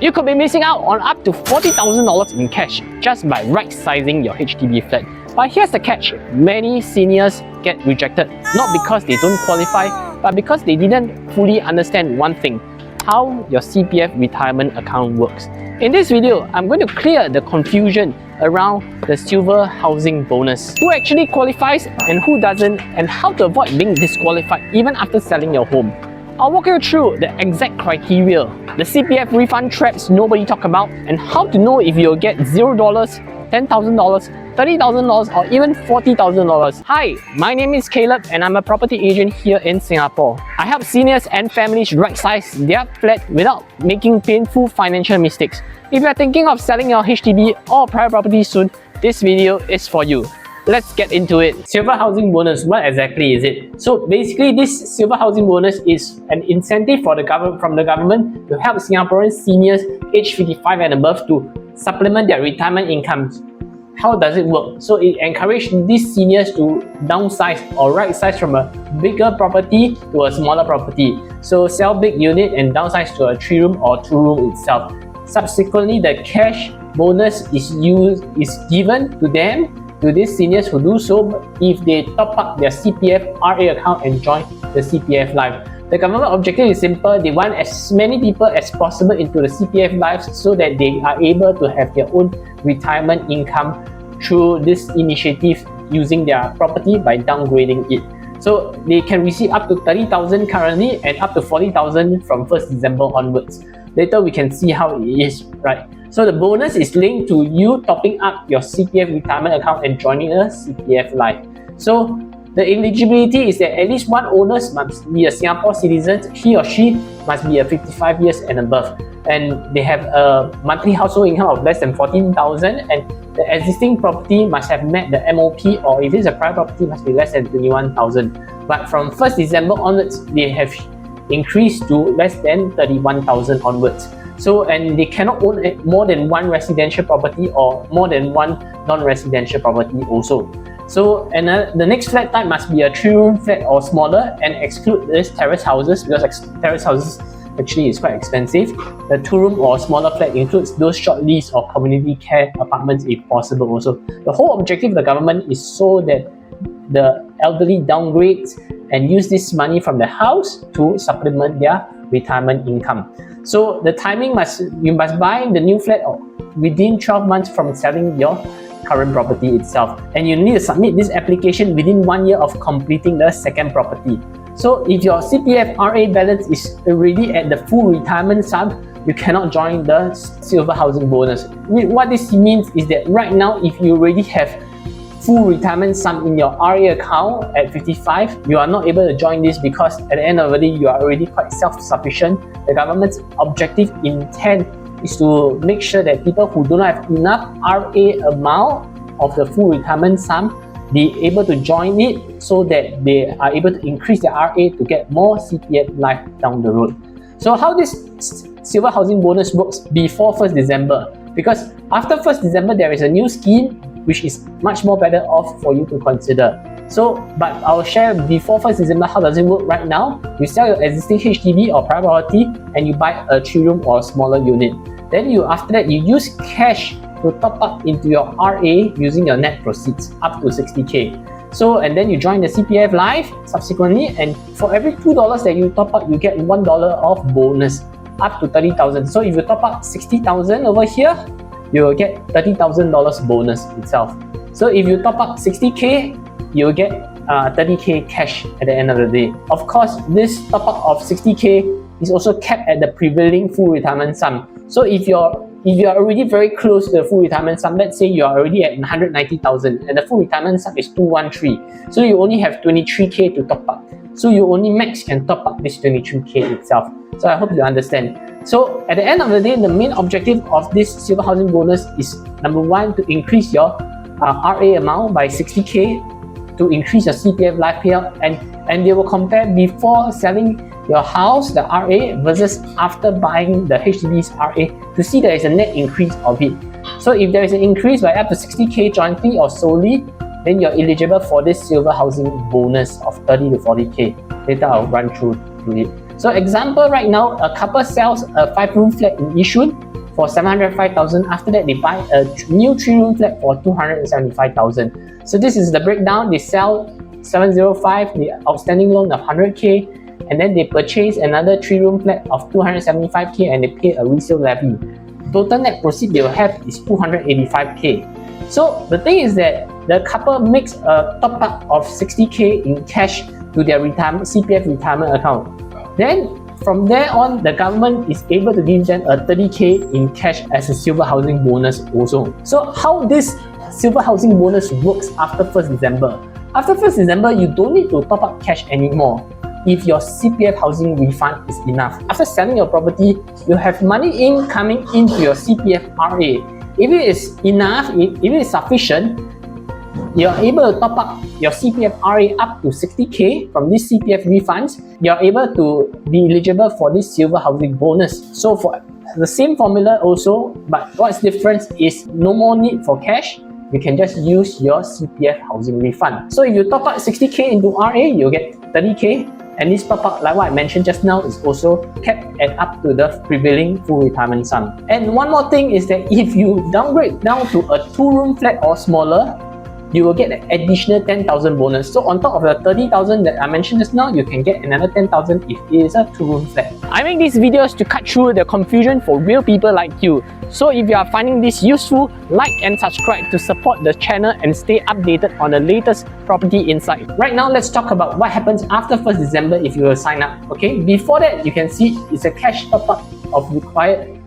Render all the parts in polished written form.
You could be missing out on up to $40,000 in cash just by right-sizing your HDB flat. But here's the catch, many seniors get rejected not because they don't qualify, but because they didn't fully understand one thing, how your CPF retirement account works. In this video, I'm going to clear the confusion around the silver housing bonus. Who actually qualifies and who doesn't, and how to avoid being disqualified even after selling your home. I'll walk you through the exact criteria, the CPF refund traps nobody talk about, and how to know if you'll get $0, $10,000, $30,000 or even $40,000. Hi, my name is Caleb and I'm a property agent here in Singapore. I help seniors and families right-size their flat without making painful financial mistakes. If you're thinking of selling your HDB or private property soon, this video is for you. Let's get into it. Silver housing bonus, what exactly is it? So basically, this silver housing bonus is an incentive from the government to help Singaporean seniors aged 55 and above to supplement their retirement incomes. How does it work? So it encourages these seniors to downsize or right-size from a bigger property to a smaller property. So sell big unit and downsize to a 3-room or 2-room itself. Subsequently, the cash bonus is given to them, to these seniors who do so, if they top up their CPF RA account and join the CPF Life. The government objective is simple. They want as many people as possible into the CPF Life so that they are able to have their own retirement income through this initiative using their property by downgrading it. So they can receive up to 30,000 currently and up to 40,000 from 1st December onwards. Later we can see how it is, right? So the bonus is linked to you topping up your CPF retirement account and joining a CPF Life. So the eligibility is that at least one owner must be a Singapore citizen. He or she must be 55 years and above, and they have a monthly household income of less than 14,000, and the existing property must have met the MOP, or if it's a private property, must be less than 21,000. But from 1st December onwards, they have increased to less than 31,000 onwards. So, and they cannot own more than one residential property or more than one non-residential property also. So, and the next flat type must be a 3-room flat or smaller and exclude these terrace houses, because terrace houses actually is quite expensive. The 2-room or smaller flat includes those short lease or community care apartments if possible also. The whole objective of the government is so that the elderly downgrades and use this money from the house to supplement their retirement income. So the timing you must buy the new flat within 12 months from selling your current property itself, and you need to submit this application within 1 year of completing the second property. So if your CPF RA balance is already at the full retirement sum, you cannot join the silver housing bonus. What this means is that right now, if you already have full retirement sum in your RA account at 55, you are not able to join this because at the end of the day, you are already quite self-sufficient. The government's objective intent is to make sure that people who do not have enough RA amount of the full retirement sum be able to join it so that they are able to increase their RA to get more CPF Life down the road. So how this silver housing bonus works before 1st December? Because after 1st December, there is a new scheme which is much more better off for you to consider. So, but I'll share before 1st December how does it work right now. You sell your existing HDB or private property and you buy a 3-room or smaller unit. Then after that, you use cash to top up into your RA using your net proceeds up to 60k. So, and then you join the CPF Life subsequently, and for every $2 that you top up, you get $1 of bonus up to 30,000. So if you top up 60,000 over here, you will get $30,000 bonus itself. So if you top up 60k, you will get 30k cash at the end of the day. Of course, this top up of 60k is also capped at the prevailing full retirement sum. So if you are already very close to the full retirement sum, let's say you are already at 190,000 and the full retirement sum is 213, so you only have 23k to top up. So you only max can top up this 23k itself. So I hope you understand. So at the end of the day, the main objective of this silver housing bonus is number 1, to increase your RA amount by 60k, to increase your CPF Life payout, and they will compare before selling your house, the RA, versus after buying the HDB's RA to see there is a net increase of it. So if there is an increase by up to 60k jointly or solely, then you're eligible for this silver housing bonus of 30 to 40k. Later I'll run through it. So example, right now a couple sells a 5-room flat in Yishun for 705,000. After that, they buy a new 3-room flat for 275,000. So this is the breakdown. They sell 705, the outstanding loan of 100k, and then they purchase another 3-room flat of 275k and they pay a resale levy. Total net proceed they will have is 285k. So the thing is that the couple makes a top up of 60k in cash to their CPF retirement account. Then from there on, the government is able to give them a 30k in cash as a silver housing bonus also. So how this silver housing bonus works after 1st December? After 1st December, you don't need to top up cash anymore if your CPF housing refund is enough. After selling your property, you have money coming into your CPF RA. If it is enough, if it is sufficient, you're able to top up your CPF RA up to 60k from these CPF refunds. You're able to be eligible for this silver housing bonus. So for the same formula also, but what's different is no more need for cash. You can just use your CPF housing refund. So if you top up 60k into RA, you'll get 30k. And this top up, like what I mentioned just now, is also capped at up to the prevailing full retirement sum. And one more thing is that if you downgrade down to a 2-room flat or smaller, you will get an additional 10,000 bonus. So on top of the 30,000 that I mentioned just now, you can get another 10,000 if it is a 2-room flat. I make these videos to cut through the confusion for real people like you. So if you are finding this useful, like and subscribe to support the channel and stay updated on the latest property insight. Right now, let's talk about what happens after 1st December if you will sign up. Okay, before that, you can see it's a cash top up of required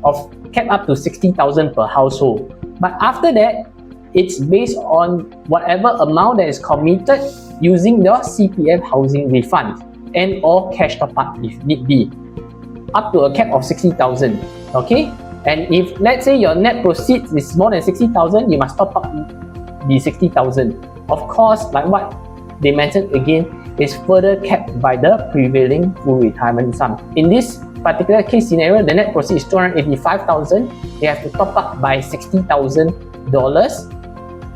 of capped up to 60,000 per household. But after that, it's based on whatever amount that is committed using your CPF housing refund and or cash top up if need be, up to a cap of 60,000. Okay, and if let's say your net proceeds is more than 60,000, you must top up the 60,000. Of course, like what they mentioned again, is further capped by the prevailing full retirement sum. In this particular case scenario, the net proceeds is 285,000. They have to top up by $60,000,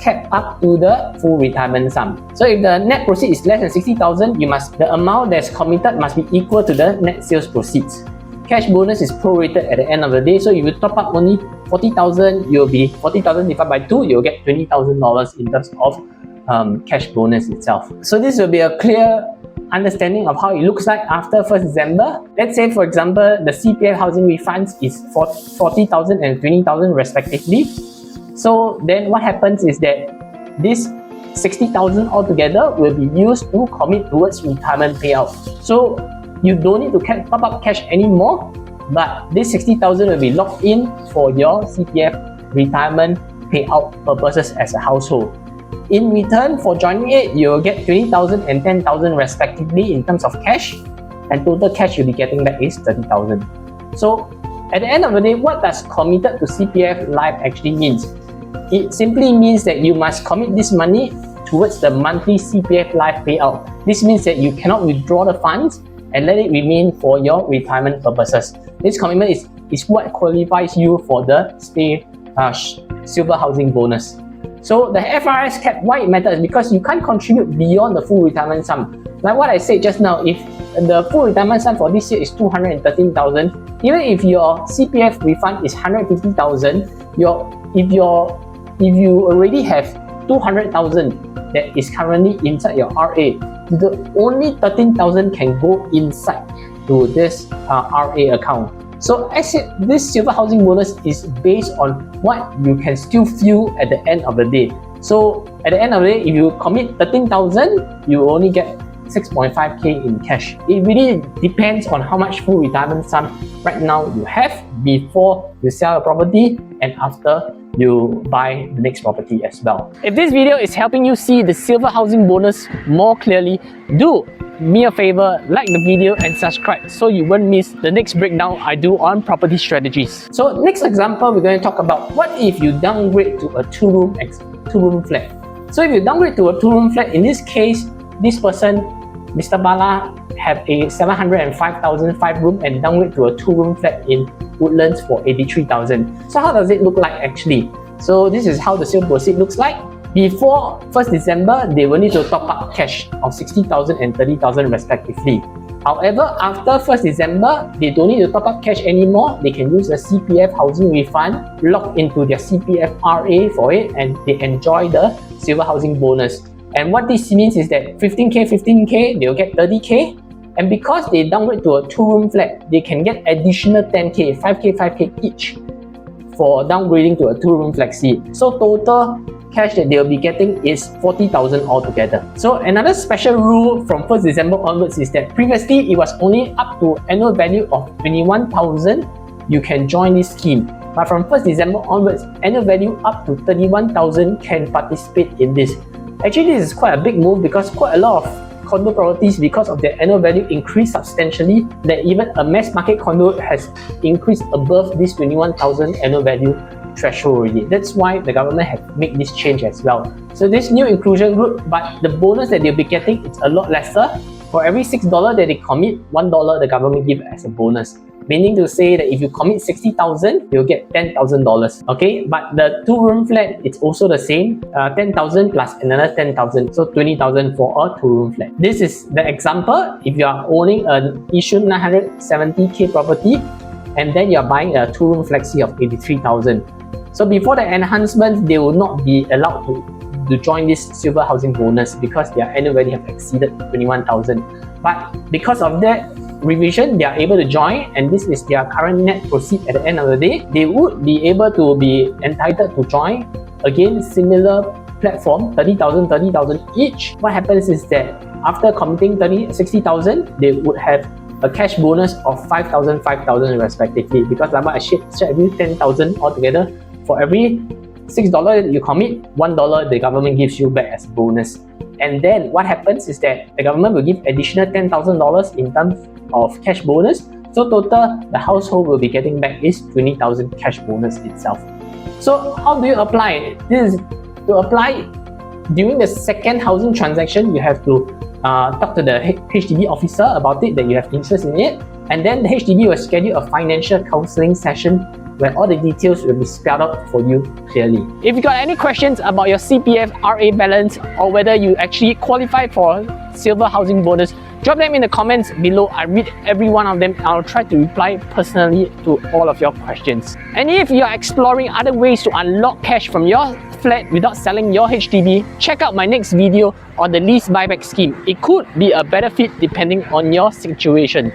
capped up to the full retirement sum. So if the net proceed is less than 60,000, the amount that's committed must be equal to the net sales proceeds. Cash bonus is prorated at the end of the day. So if you top up only 40,000, you'll be 40,000 divided by 2, you'll get $20,000 in terms of cash bonus itself. So this will be a clear understanding of how it looks like after 1st December. Let's say, for example, the CPF housing refunds is 40,000 and 20,000 respectively. So then what happens is that this 60,000 altogether will be used to commit towards retirement payout. So you don't need to top up cash anymore, but this 60,000 will be locked in for your CPF retirement payout purposes as a household. In return for joining it, you will get 20,000 and 10,000 respectively in terms of cash, and total cash you'll be getting back is 30,000. So at the end of the day, what does committed to CPF Life actually means? It simply means that you must commit this money towards the monthly CPF Life payout. This means that you cannot withdraw the funds and let it remain for your retirement purposes. This commitment is what qualifies you for the silver housing bonus. So the FRS cap, why it matters, is because you can't contribute beyond the full retirement sum. Like what I said just now, if the full retirement sum for this year is 213,000, even if your CPF refund is 150,000, if you already have 200,000 that is currently inside your RA, the only 13,000 can go inside to this RA account. So this silver housing bonus is based on what you can still feel at the end of the day. So at the end of the day, if you commit 13,000, you only get 6.5k in cash. It really depends on how much full retirement sum right now you have before you sell a property and after you buy the next property as well. If this video is helping you see the silver housing bonus more clearly, do me a favor, like the video and subscribe so you won't miss the next breakdown I do on property strategies. So next example, we're going to talk about what if you downgrade to a two-room flat. So if you downgrade to a 2-room flat, in this case, this person, Mr. Bala, have a 705,000 5-room and downgrade to a 2-room flat in Woodlands for 83,000. So how does it look like actually? So this is how the sale proceed looks like. Before 1st December, they will need to top up cash of 60,000 and 30,000 respectively. However, after 1st December, they don't need to top up cash anymore. They can use the CPF housing refund, log into their CPF RA for it, and they enjoy the silver housing bonus. And what this means is that 15K, they'll get 30K. And because they downgrade to a 2-room flat, they can get additional 10K, 5K each for downgrading to a 2-room flexi. So total cash that they'll be getting is 40,000 altogether. So another special rule from 1st December onwards is that previously it was only up to annual value of 21,000 you can join this scheme. But from 1st December onwards, annual value up to 31,000 can participate in this. Actually, this is quite a big move because quite a lot of condo properties, because of their annual value increased substantially, that even a mass market condo has increased above this 21,000 annual value threshold already. That's why the government has made this change as well. So this new inclusion group, but the bonus that they'll be getting is a lot lesser. For every $6 that they commit, $1 the government gives as a bonus. Meaning to say that if you commit 60,000, you'll get $10,000. Okay, but the 2-room flat, it's also the same, 10,000 plus another 10,000, so 20,000 for a 2-room flat. This is the example. If you are owning an issued 970K property, and then you're buying a 2-room flexi of 83,000. So before the enhancement, they will not be allowed to join this silver housing bonus because their annual value have exceeded 21,000. But because of that revision, they are able to join, and this is their current net proceed at the end of the day. They would be able to be entitled to join. Again, similar platform, 30,000 each. What happens is that after committing 60,000, they would have a cash bonus of 5,000 respectively, because like what I shared with you, 10,000 altogether. For every $6 you commit, $1 the government gives you back as a bonus. And then what happens is that the government will give additional $10,000 in terms of cash bonus. So total, the household will be getting back is 20,000 cash bonus itself. So how do you apply? This is to apply during the second housing transaction. You have to talk to the HDB officer about it, that you have interest in it, and then the HDB will schedule a financial counseling session where all the details will be spelled out for you clearly. If you got any questions about your CPF RA balance or whether you actually qualify for silver housing bonus, drop them in the comments below. I read every one of them and I'll try to reply personally to all of your questions. And if you're exploring other ways to unlock cash from your flat without selling your HDB, check out my next video on the lease buyback scheme. It could be a better fit depending on your situation.